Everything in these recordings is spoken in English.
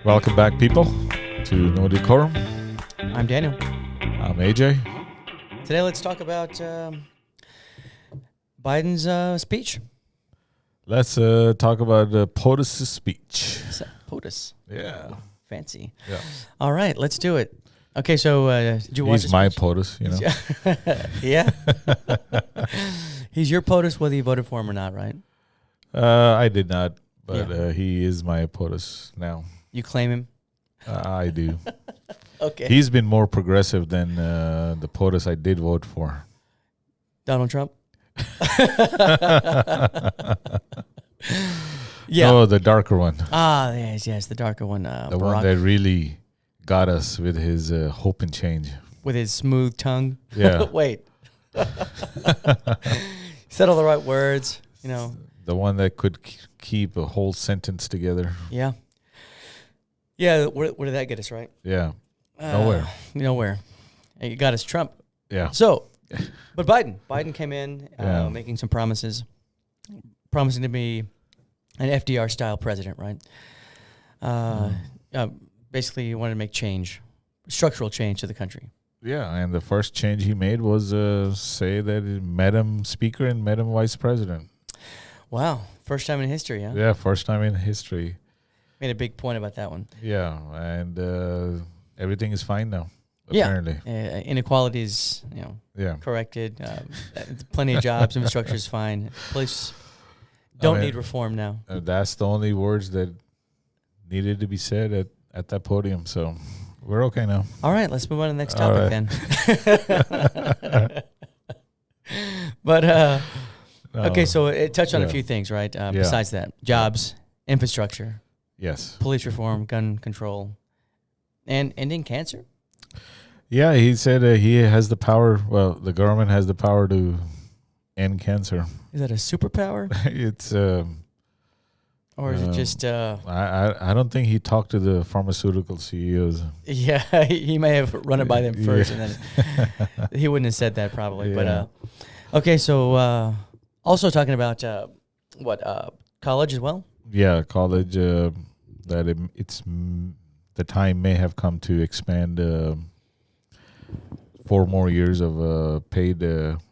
Welcome back, people, to No Decorum. I'm Daniel. I'm AJ. Today, let's talk about Biden's speech. Let's talk about POTUS' speech. POTUS. Yeah. Oh, fancy. Yeah. All right, let's do it. Okay, so did you watch He's my speech? POTUS, you know. Yeah. He's your POTUS whether you voted for him or not, right? I did not, but Yeah. he is my POTUS now. You claim him? I do. Okay. He's been more progressive than the POTUS I did vote for. Donald Trump? Yeah. Oh, the darker one. Ah, yes, the darker one. The Barack, one that really got us with his hope and change. with his smooth tongue. Yeah. Wait. Said all the right words, you know. The one that could keep a whole sentence together. Yeah. Yeah, where did that get us, right? Yeah. Nowhere. Nowhere. It got us Trump. Yeah. So, but Biden came in Yeah. making some promises, promising to be an FDR-style president, right? Basically, he wanted to make change, structural change to the country. Yeah, and the first change he made was say that he met him Speaker and met him Vice President. Wow. First time in history, huh? Yeah, first time in history. Made a big point about that one. Yeah, and everything is fine now, Yeah. apparently. Inequality is, Yeah. corrected. Plenty of jobs. Infrastructure is fine. Police don't need reform now. That's the only words that needed to be said at that podium, so we're okay now. All right, let's move on to the next All topic then. But okay, so it touched on a few things, right? Besides that, jobs, infrastructure, Yes. police reform, gun control, and ending cancer. Yeah, he said he has the power. Well, the government has the power to end cancer. Is that a superpower, It's or is it just? I don't think he talked to the pharmaceutical CEOs. Yeah, he may have run it by them first, and then he wouldn't have said that probably. Yeah. But okay, so also talking about college as well. Yeah, college. That it's the time may have come to expand 4 more years of paid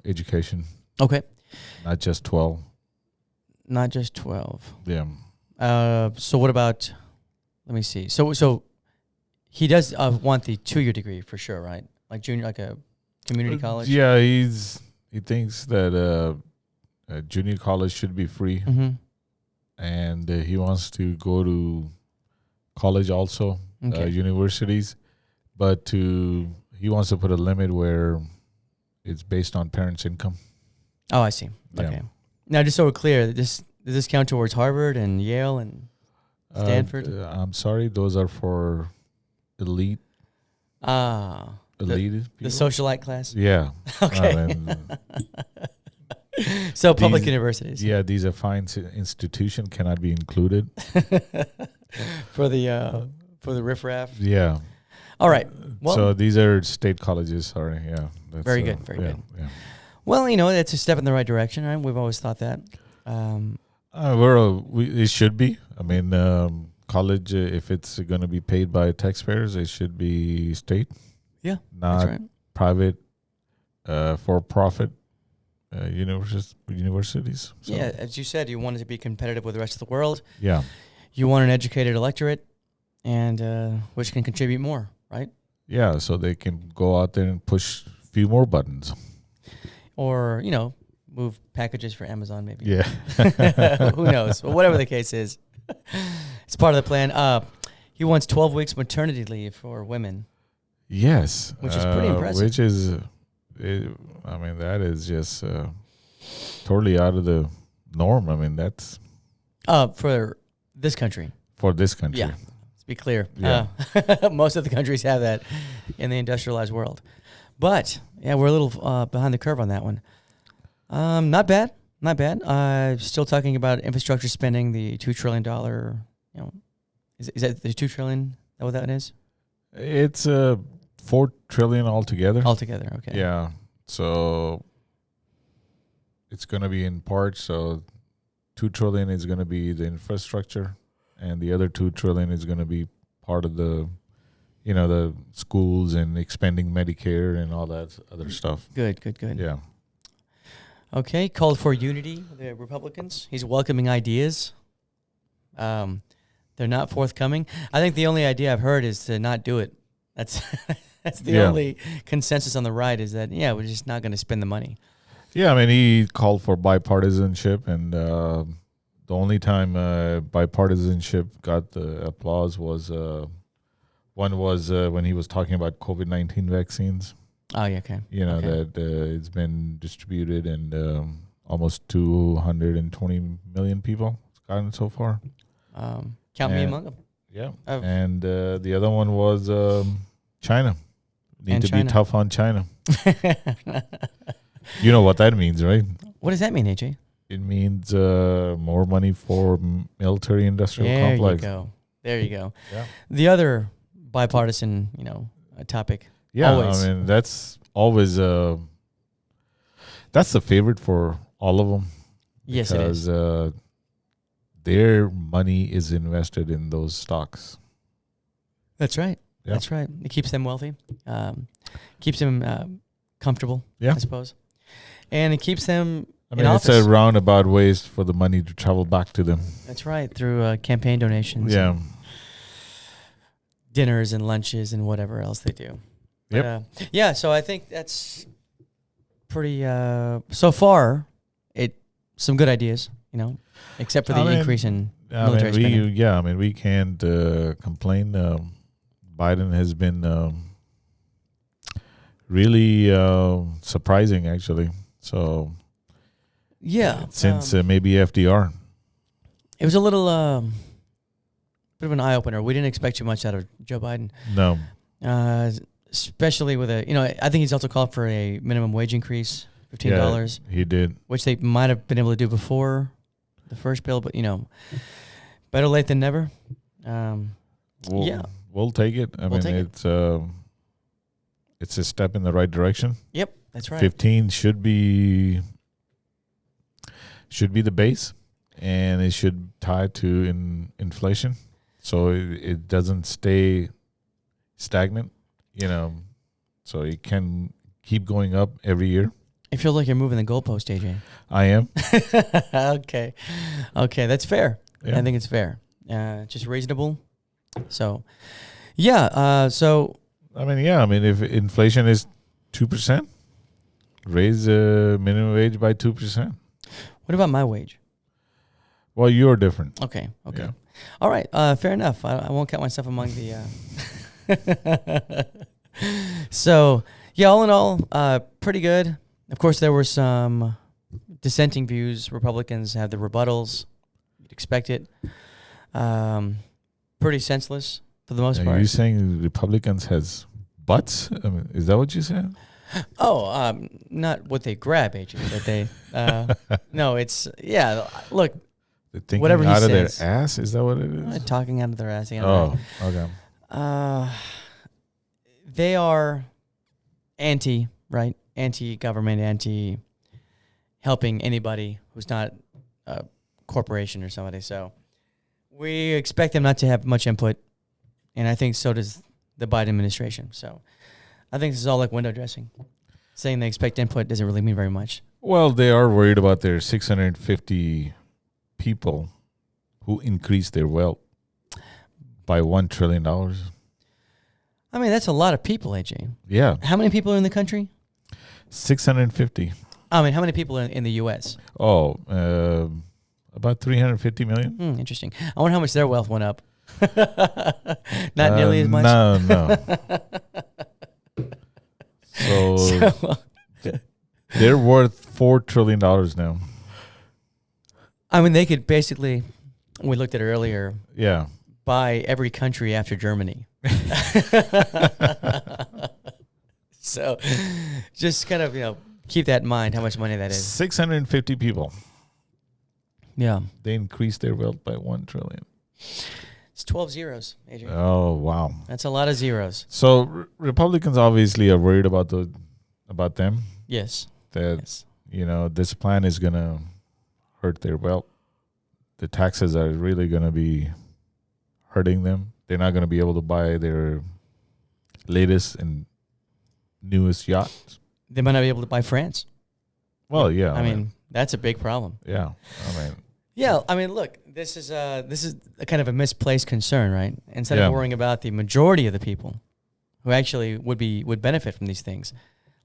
education, Okay, not just 12. not just 12. Yeah. So what about? Let me see. So he does want the 2-year degree for sure, right? Like junior, like a community college. Yeah, he thinks that junior college should be free, Mm-hmm. and he wants to go to college also, Okay. universities, but he wants to put a limit where it's based on parents' income. Oh, I see. Yeah. Okay. Now, just so we're clear, does this count towards Harvard and Yale and Stanford? I'm sorry, those are for elite the people. socialite class. Yeah. Okay. I mean, So public these- universities. yeah, these are fine institution cannot be included. For the riffraff. Yeah. All right. Well, So these are state colleges. Sorry. Yeah. That's, Very good, very good. Yeah. well, it's a step in the right direction, right? We've always thought that. It should be. I mean, college, if it's going to be paid by taxpayers, it should be state. Yeah, Not that's right. private, for-profit universities. So, Yeah, as you said, you wanted to be competitive with the rest of the world. Yeah. You want an educated electorate, and which can contribute more, right? Yeah, so they can go out there and push a few more buttons. Or move packages for Amazon, maybe. Yeah. Who knows? But whatever the case is, it's part of the plan. He wants 12 weeks maternity leave for women. Yes. Which is pretty impressive. Which is, that is just totally out of the norm. I mean, that's For this country. for this country. Yeah. Let's be clear. Yeah. Most of the countries have that in the industrialized world. But, yeah, we're a little behind the curve on that one. Not bad. Not bad. Still talking about infrastructure spending, the $2 trillion, is that the $2 trillion? Is that what that is? It's $4 trillion altogether. Altogether, okay. Yeah. So it's going to be in parts. So $2 trillion is going to be the infrastructure, and the other $2 trillion is going to be part of the, the schools and expanding Medicare and all that other stuff. Good. Yeah. Okay, called for unity, the Republicans. He's welcoming ideas. They're not forthcoming. I think the only idea I've heard is to not do it. That's that's the only consensus on the right is that, we're just not going to spend the money. Yeah, I mean, he called for bipartisanship, and the only time bipartisanship got the applause was when he was talking about COVID-19 vaccines. Oh, yeah, okay. That it's been distributed, and almost 220 million people it's gotten so far. Count me among them. Yeah. And the other one was China. Need to be tough on China. You know what that means, right? What does that mean, AJ? It means more money for military-industrial complex. There you go. Yeah. The other bipartisan, topic. Yeah, always. I mean, that's always that's the favorite for all of them. Yes, it is. Because their money is invested in those stocks. That's right. Yeah. That's right. It keeps them wealthy, keeps them comfortable, I suppose. And it keeps them in office. It's a roundabout ways for the money to travel back to them. That's right, through campaign donations. Yeah. Dinners and lunches and whatever else they do. Yep. But, so I think that's pretty, so far, some good ideas, except for the increase in military spending. We can't complain. Biden has been really surprising, actually. So, since maybe FDR. It was a little bit of an eye-opener. We didn't expect too much out of Joe Biden. No. Especially with I think he's also called for a minimum wage increase, $15. Yeah, he did. Which they might have been able to do before the first bill, but, better late than never. We'll take it. I mean, it's a step in the right direction. Yep, that's right. 15 should be the base, and it should tie to inflation, so it doesn't stay stagnant. So it can keep going up every year. It feels like you're moving the goalpost, AJ. I am. Okay, that's fair. Yeah. I think it's fair. Just reasonable. So, if inflation is 2%, raise the minimum wage by 2%. What about my wage? Well, you're different. Okay. Yeah. All right. Fair enough. I won't count myself among the. So, all in all, pretty good. Of course, there were some dissenting views. Republicans have the rebuttals. You'd expect it. Pretty senseless for the most part. Are you saying Republicans has butts? I mean, is that what you said? Oh, not what they grab, AJ, but they. No, it's look. They're thinking whatever out he of says. their ass? Is that what it is? Talking out of their ass. Okay. They are anti-government, anti-helping anybody who's not a corporation or somebody. So we expect them not to have much input, and I think so does the Biden administration. So I think this is all like window dressing. Saying they expect input doesn't really mean very much. Well, they are worried about their 650 people who increased their wealth by $1 trillion. I mean, that's a lot of people, AJ. Yeah. How many people are in the country? 650. I mean, how many people are in the U.S.? Oh, about 350 million. Interesting. I wonder how much their wealth went up. Not nearly as much? No. So they're worth $4 trillion now. I mean, they could basically, we looked at it earlier, yeah, buy every country after Germany. So just kind of, keep that in mind, how much money that is. 650 people. Yeah. They increased their wealth by $1 trillion. It's 12 zeros, Adrian. Oh, wow. That's a lot of zeros. So Republicans obviously are worried about them. Yes. That, this plan is going to hurt their wealth. The taxes are really going to be hurting them. they're not going to be able to buy their latest and newest yachts. They might not be able to buy France. Well, yeah. I mean, that's a big problem. Yeah. I mean, Yeah, I mean, look, this is a kind of a misplaced concern, right? Instead Yeah. of worrying about the majority of the people who actually would benefit from these things,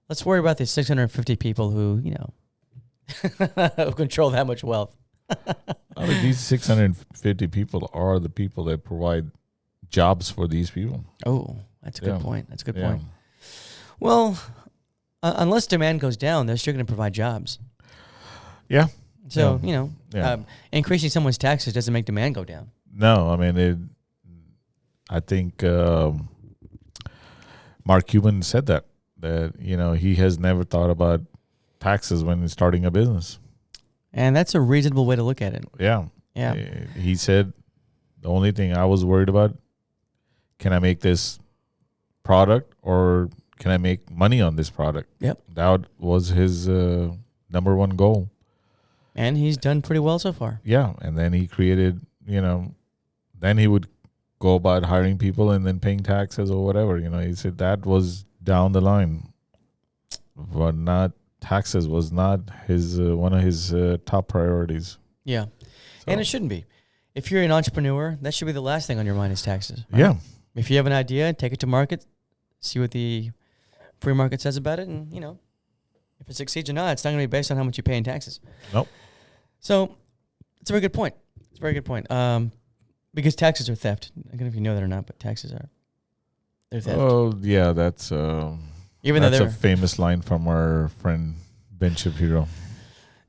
let's worry about the 650 people who, who control that much wealth. I mean, these 650 people are the people that provide jobs for these people. Oh, that's a good Yeah. point. That's a good Yeah. point. Well, unless demand goes down, they're still going to provide jobs. Yeah. So, Yeah. increasing someone's taxes doesn't make demand go down. No, I mean, I think Mark Cuban said that he has never thought about taxes when starting a business. And that's a reasonable way to look at it. Yeah. Yeah. He said the only thing I was worried about, can I make this product or can I make money on this product? Yep. That was his number one goal. And he's done pretty well so far. Yeah. And then he created, then he would go about hiring people and then paying taxes or whatever. He said that was down the line, but not taxes was not his one of his top priorities. Yeah. So, And it shouldn't be. If you're an entrepreneur, that should be the last thing on your mind is taxes. Right? Yeah. If you have an idea, take it to market, see what the free market says about it, and, if it succeeds or not, it's not going to be based on how much you pay in taxes. Nope. So it's a very good point. It's a very good point. Because taxes are theft. I don't know if you know that or not, but taxes they're theft. Oh, yeah, that's Even though that's they're a famous line from our friend Ben Shapiro.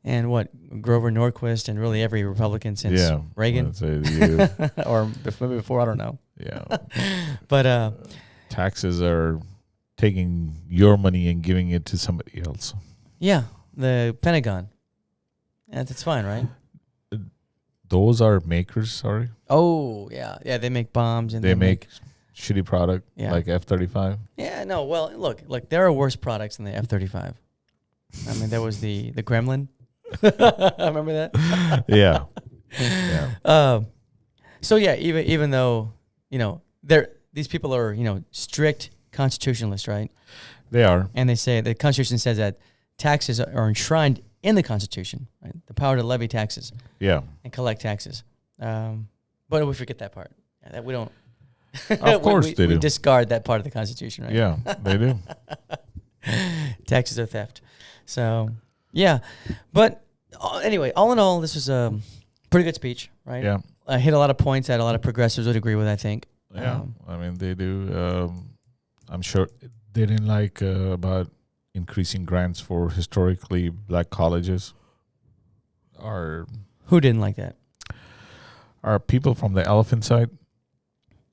and what Grover Norquist and really every Republican since Yeah, Reagan I'd say you- or maybe before, I don't know. yeah. But Taxes are taking your money and giving it to somebody else. yeah, the Pentagon. That's fine, right? Those are makers. Sorry, Oh yeah, they make bombs and they make shitty product Yeah. like F-35. Yeah, no. Well, look, there are worse products than the F-35. I mean, there was the Gremlin. Remember that? Yeah, yeah, So yeah, even though these people are strict constitutionalists, right? they are. And they say the Constitution says that taxes are enshrined in the Constitution, right? The power to levy taxes Yeah, and collect taxes. But we forget that part. That we don't. of course they we do. discard that part of the Constitution, right? Yeah, they do. Taxes are theft. So, yeah. But anyway, all in all, this was a pretty good speech, right? Yeah, I hit a lot of points that a lot of progressives would agree with, I think. yeah. I mean, they do. I'm sure they didn't like about increasing grants for historically black colleges. Who didn't like that? Are people from the elephant side?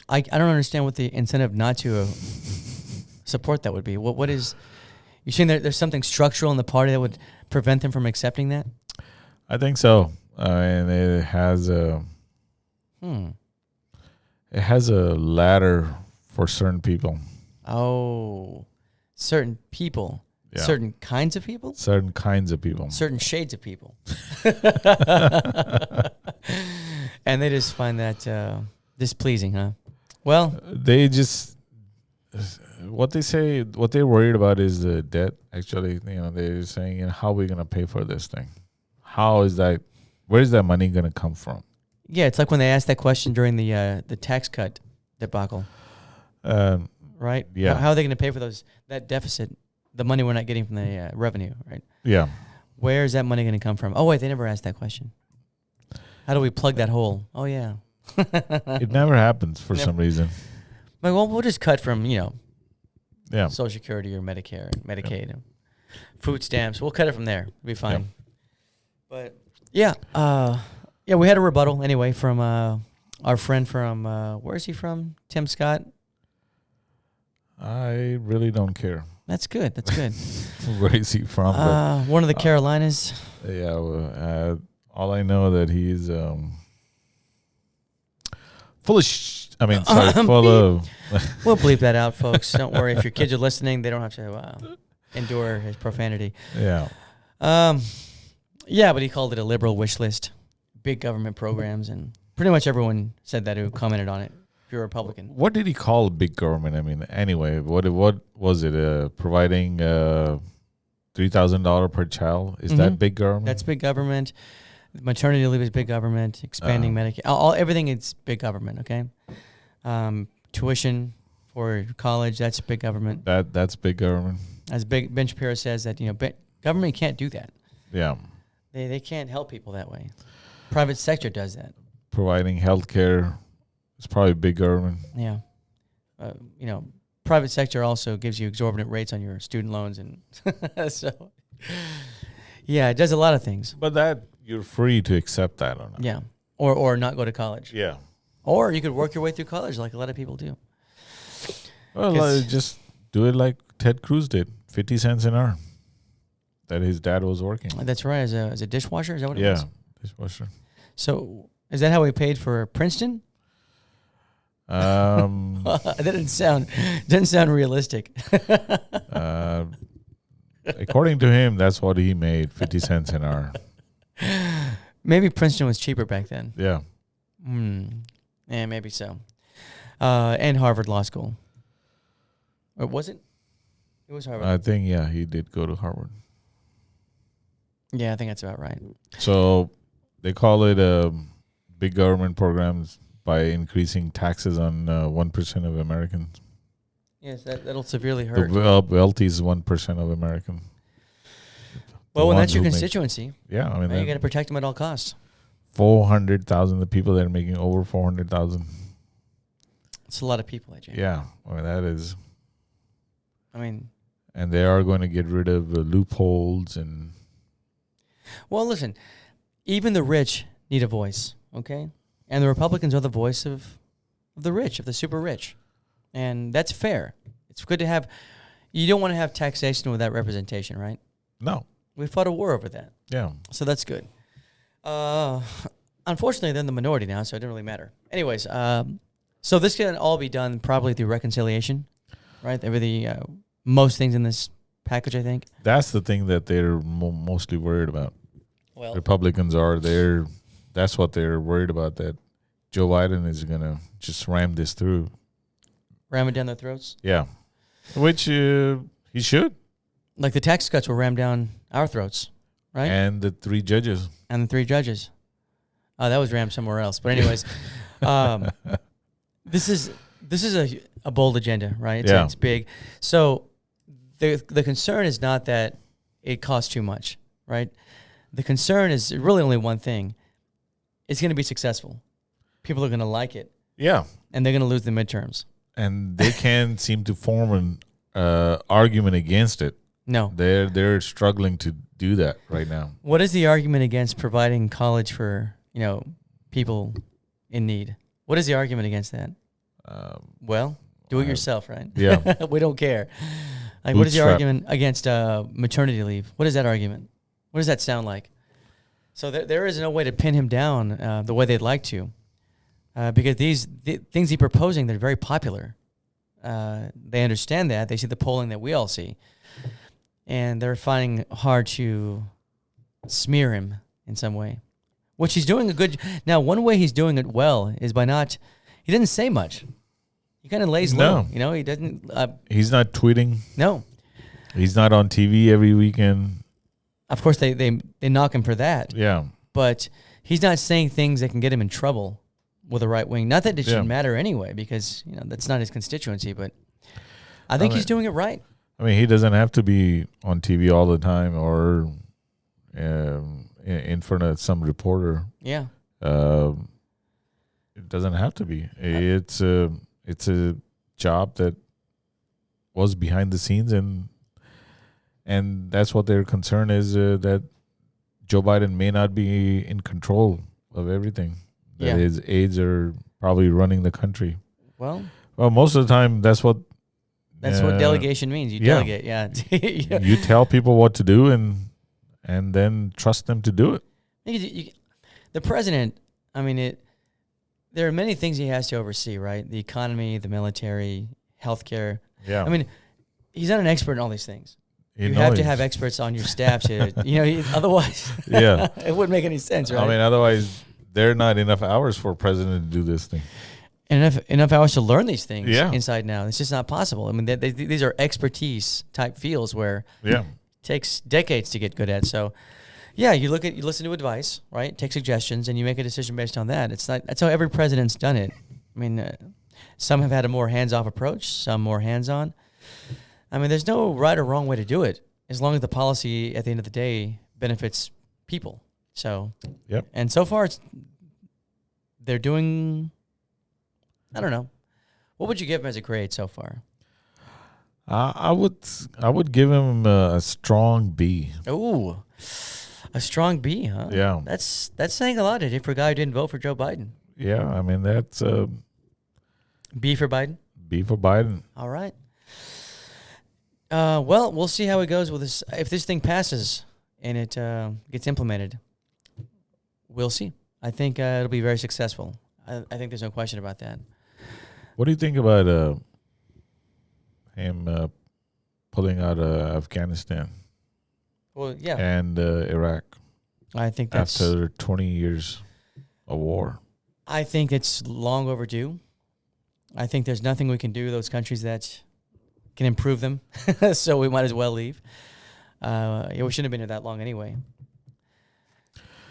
I don't understand what the incentive not to support that would be. What is... You saying there's something structural in the party that would prevent them from accepting that? I think so. And it has a ladder for certain people. Oh, certain people. Yeah. Certain kinds of people? Certain kinds of people. Certain shades of people. And they just find that displeasing, huh? Well, They just what they're worried about is the debt. Actually, they're saying, how are we gonna pay for this thing? How is that? Where's that money gonna come from? yeah, it's like when they asked that question during the tax cut debacle, right? Yeah. How are they going to pay for that deficit, the money we're not getting from the revenue, right? Yeah. Where is that money going to come from? Oh, wait, they never asked that question. How do we plug that hole? Oh, yeah. It never happens for some reason. Like, well, we'll just cut from, Yeah. Social Security or Medicare and Medicaid and food stamps. We'll cut it from there. It'll be fine. Yep. But, yeah, we had a rebuttal anyway from our friend from, where is he from? Tim Scott? I really don't care. That's good. That's good. Where is he from? But, One of the Carolinas. yeah. Well, all I know that he's full of. Full of. We'll bleep that out, folks. Don't worry. If your kids are listening, they don't have to endure his profanity. Yeah. Yeah, but he called it a liberal wish list, big government programs, and pretty much everyone said that who commented on it you're a Republican. What did he call big government? I mean, anyway, what was it? Providing $3,000 per child? Is that big government? That's big government. Maternity leave is big government. Expanding Medicaid, everything is big government. Okay, tuition for college, that's big government. That's big government. As Ben Shapiro says that government can't do that. Yeah, they can't help people that way. Private sector does that. Providing health care is probably big government. Yeah, private sector also gives you exorbitant rates on your student loans, and so yeah, it does a lot of things. But that you're free to accept that or not. Yeah, or not go to college. Yeah, or you could work your way through college like a lot of people do. Well, just do it like Ted Cruz did, 50 cents an hour. That his dad was working. That's right, as a dishwasher. Is that what it was? Yeah, dishwasher. So is that how he paid for Princeton? That doesn't sound realistic. According to him, that's what he made, 50 cents an hour. Maybe Princeton was cheaper back then. Yeah. Yeah, maybe so. And Harvard Law School. Or was it? It was Harvard. I think, yeah, he did go to Harvard. Yeah, I think that's about right. So they call it big government programs by increasing taxes on 1% of Americans. Yes, that'll severely hurt. The wealthy is 1% of Americans. Well, when that's your constituency, yeah, I mean, you got to protect them at all costs. 400,000, the people that are making over 400,000. It's a lot of people, AJ. Yeah, well, that is. I mean, and they are going to get rid of loopholes and. Well, listen, even the rich need a voice, okay? And the Republicans are the voice of the rich, of the super rich. And that's fair. It's good to have, you don't want to have taxation without representation, right? No. We fought a war over that. Yeah. So that's good. Unfortunately, they're in the minority now, so it didn't really matter. Anyways, so this can all be done probably through reconciliation, right? Most things in this package, I think. That's the thing that they're mostly worried about. Well, Republicans that's what they're worried about, that Joe Biden is going to just ram this through. Ram it down their throats? Yeah. Which he should. Like the tax cuts will ram down our throats, right? And the 3 judges. And the 3 judges. That was rammed somewhere else. But anyways, this is a bold agenda, right? It's big. So the concern is not that it costs too much, right? The concern is really only one thing. It's going to be successful. People are going to like it. Yeah. And they're going to lose the midterms. And they can't seem to form an argument against it. No. They're struggling to do that right now. What is the argument against providing college for, people in need? What is the argument against that? Well, do it yourself, right? Yeah. We don't care. Like, what is the argument against maternity leave? What is that argument? What does that sound like? So there is no way to pin him down the way they'd like to, because the things he's proposing, they're very popular. They understand that. They see the polling that we all see. And they're finding hard to smear him in some way, which he's doing a good. Now, one way he's doing it well is by he didn't say much. He kind of lays low. He doesn't. He's not tweeting. No. He's not on TV every weekend. Of course, they knock him for that. Yeah. But he's not saying things that can get him in trouble with the right wing. Not that it should matter anyway, because that's not his constituency. But I think he's doing it right. I mean, he doesn't have to be on TV all the time or in front of some reporter. Yeah. It doesn't have to be. It's a job that was behind the scenes, and that's what their concern is, that Joe Biden may not be in control of everything. That his aides are probably running the country. Well, most of the time, that's what delegation means. You delegate, You tell people what to do and then trust them to do it. The president, there are many things he has to oversee, right? The economy, the military, healthcare. Yeah. He's not an expert in all these things. You have to have experts on your staff to, otherwise it wouldn't make any sense, right? Otherwise there are not enough hours for a president to do this thing. And enough hours to learn these things Yeah. inside now. It's just not possible. I mean, these are expertise type fields where Yeah. it takes decades to get good at. So, yeah, you listen to advice, right? Take suggestions, and you make a decision based on that. That's how every president's done it. I mean, some have had a more hands-off approach, some more hands-on. I mean, there's no right or wrong way to do it, as long as the policy at the end of the day benefits people. So, Yep. and so far, they're doing. I don't know. What would you give him as a grade so far? I would give him a strong B. Ooh, a strong B, huh? Yeah. That's saying a lot for a guy who didn't vote for Joe Biden. Yeah, I mean that's B for Biden. B for Biden. All right. Well, we'll see how it goes with this. If this thing passes and it gets implemented, we'll see. I think it'll be very successful. I think there's no question about that. What do you think about him pulling out of Afghanistan Well, yeah. and Iraq I think that's. after 20 years of war? I think it's long overdue. I think there's nothing we can do with those countries that can improve them, so we might as well leave. Yeah, we shouldn't have been here that long anyway.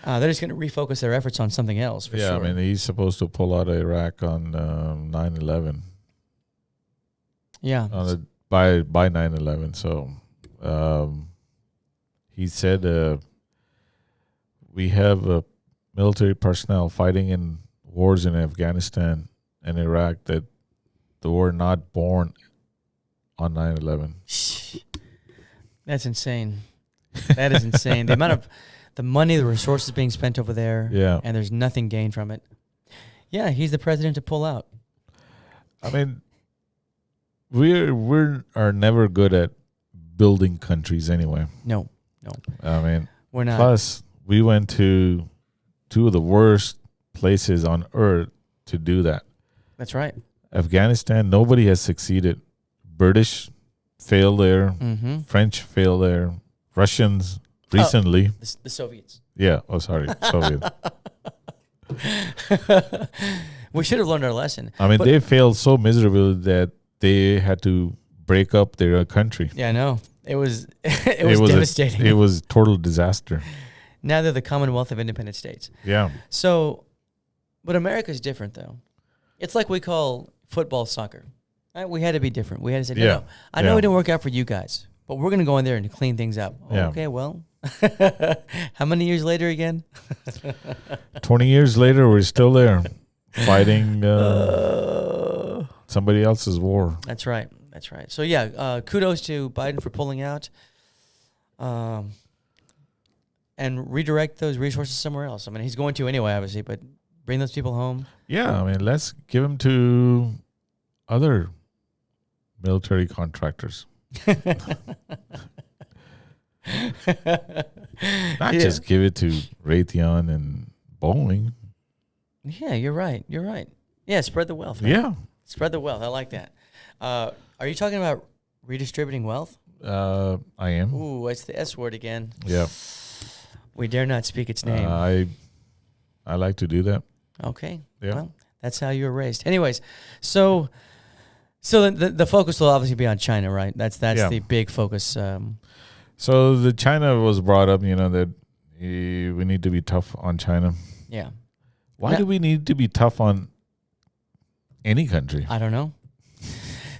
They're just going to refocus their efforts on something else, for sure. I mean, he's supposed to pull out of Iraq on 9/11. Yeah. By 9/11. So he said we have military personnel fighting in wars in Afghanistan and Iraq that were not born on 9/11. That's insane. That is insane. The amount of the money, the resources being spent over there, and there's nothing gained from it. Yeah, he's the president to pull out. I mean, we are never good at building countries anyway. No. I mean, We're not. Plus, we went to two of the worst places on earth to do that. That's right. Afghanistan, nobody has succeeded. British failed there. Mm-hmm. French failed there. Russians recently. The Soviets. Yeah. Oh, sorry. Soviet. We should have learned our lesson. I mean, they failed so miserably that they had to break up their country. Yeah, I know. It was devastating. It was total disaster. Now they're the Commonwealth of Independent States. Yeah. So, but America's different, though. It's like we call football soccer. Right? We had to be different. We had to say, no, I know it didn't work out for you guys, but we're going to go in there and clean things up. Yeah. Okay, well, how many years later again? 20 years later, we're still there fighting somebody else's war. That's right. That's right. So, yeah, kudos to Biden for pulling out and redirect those resources somewhere else. I mean, he's going to anyway, obviously, but bring those people home. Yeah, I mean, let's give them to other military contractors. Not just give it to Raytheon and Boeing. Yeah, you're right. You're right. Yeah, spread the wealth. Man. Yeah. Spread the wealth. I like that. Are you talking about redistributing wealth? I am. Ooh, it's the S word again. Yeah. We dare not speak its name. I like to do that. Okay. Yeah. Well, that's how you were raised. Anyways, so the focus will obviously be on China, right? That's the big focus. So the China was brought up, that we need to be tough on China. Yeah. Why do we need to be tough on any country? I don't know.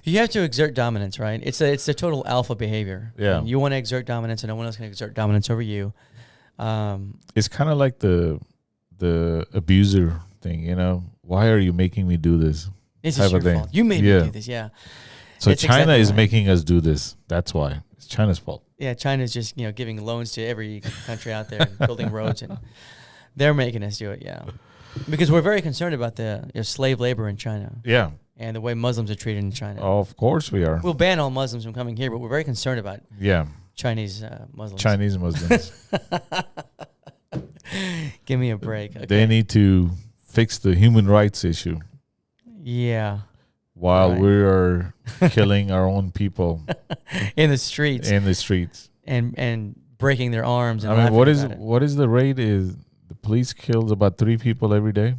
You have to exert dominance, right? It's the total alpha behavior. Yeah. You want to exert dominance, and no one else can exert dominance over you. It's kind of like the abuser thing, Why are you making me do this? This is your fault. You made me do this, yeah. So it's China exactly is right. making us do this. That's why. It's China's fault. Yeah, China's just, giving loans to every country out there and building roads, and they're making us do it, yeah. Because we're very concerned about the slave labor in China. Yeah. And the way Muslims are treated in China. Of course we are. We'll ban all Muslims from coming here, but we're very concerned about Chinese Muslims. Chinese Muslims. Give me a break. Okay. They need to fix the human rights issue. Yeah. While we are killing our own people in the streets. And breaking their arms. And I mean, what is the rate? Is the police kills about 3 people every day?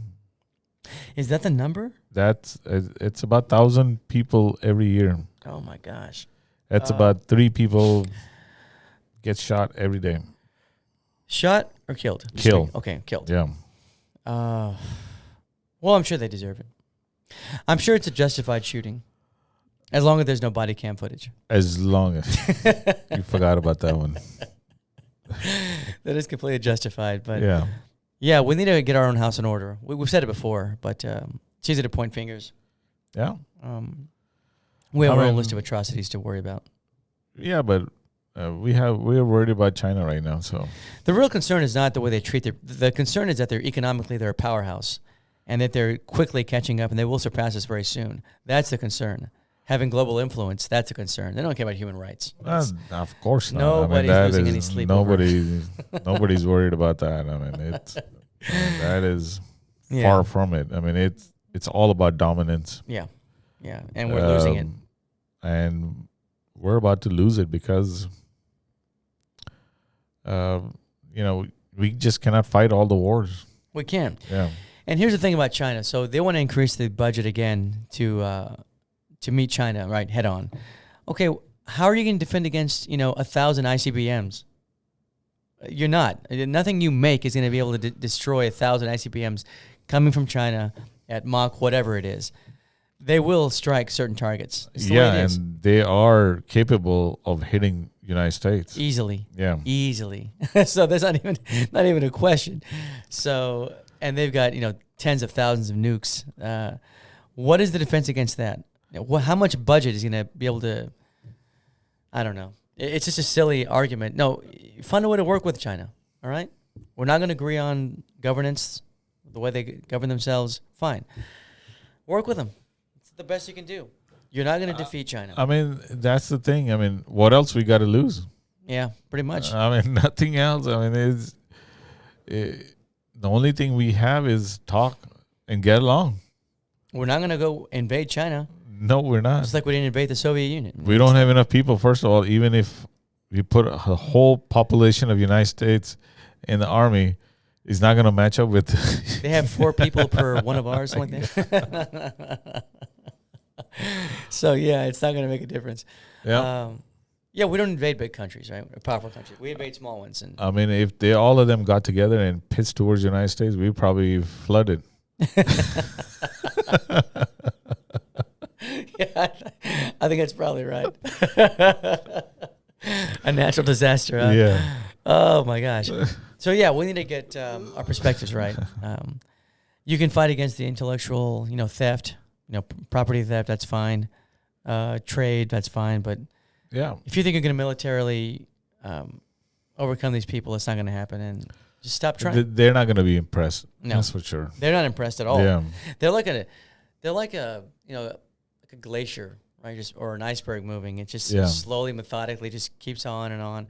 Is that the number? it's about 1,000 people every year. Oh my gosh. That's about 3 people get shot every day. Shot or killed? Killed. Okay, killed. Yeah. Well, I'm sure they deserve it. I'm sure it's a justified shooting, as long as there's no body cam footage. As long as you forgot about that one. That is completely justified. But Yeah. we need to get our own house in order. We've said it before, but it's easy to point fingers. Yeah. We have our own list of atrocities to worry about. Yeah, but we're worried about China right now. So the real concern is not the way they treat the concern is that they're a powerhouse, and that they're quickly catching up, and they will surpass us very soon. That's the concern. Having global influence, that's a concern. They don't care about human rights. Of course not. Nobody's losing any sleep. Nobody's worried about that. I mean, that is far from it. I mean, it's all about dominance. Yeah, and we're losing it. And we're about to lose it because, we just cannot fight all the wars. We can. Yeah. And here's the thing about China. So they want to increase the budget again to meet China right head on. Okay, how are you going to defend against 1,000 ICBMs? You're not. Nothing you make is going to be able to destroy 1,000 ICBMs coming from China at Mach whatever it is. They will strike certain targets. It's the way it is. And they are capable of hitting United States Easily. Yeah. Easily. So there's not even a question. So, and they've got tens of thousands of nukes. What is the defense against that? How much budget is going to be able to? I don't know. It's just a silly argument. No, find a way to work with China. All right, we're not going to agree on governance, the way they govern themselves. Fine, work with them. It's the best you can do. You're not going to defeat China. I mean, that's the thing. I mean, what else we got to lose? Yeah, pretty much. I mean, nothing else. I mean, the only thing we have is talk and get along. We're not going to go invade China. No, we're not. Just like we didn't invade the Soviet Union. We don't have enough people, first of all. Even if we put a whole population of United States in the army, it's not going to match up with... They have 4 people per one of ours, something like that. So, it's not going to make a difference. Yeah. We don't invade big countries, right? Powerful countries. We invade small ones. And I mean, if all of them got together and pitched towards the United States, we'd probably flooded. I think that's probably right. A natural disaster, huh? Yeah. Oh, my gosh. So, we need to get our perspectives right. You can fight against the intellectual, theft, property theft, that's fine. Trade, that's fine. But if you think you're going to militarily overcome these people, it's not going to happen. And just stop trying. They're not going to be impressed. No. That's for sure. They're not impressed at all. Yeah. They're like a glacier, right? Or an iceberg moving. It just slowly, methodically just keeps on and on.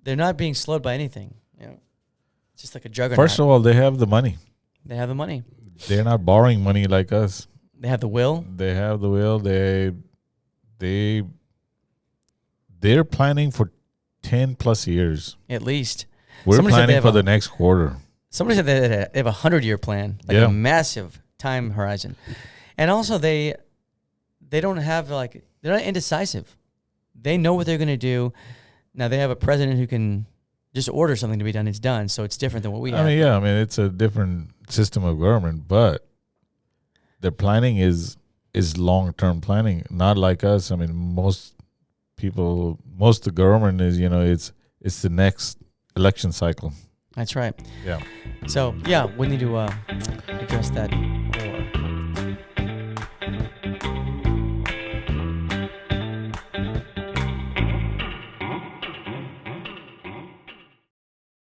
They're not being slowed by anything. It's just like a juggernaut. First of all, they have the money. They have the money. They're not borrowing money like us. They have the will. They have the will. They're planning for 10 plus years. At least. We're planning for the next quarter. Somebody said they have a 100-year plan, like a massive time horizon. And also they don't have they're not indecisive. They know what they're going to do. Now they have a president who can just order something to be done. It's done. So it's different than what we have. I mean, it's a different system of government, but their planning is long-term planning, not like us. I mean, most of the government is, it's the next election cycle. That's right. Yeah. So, we need to address that.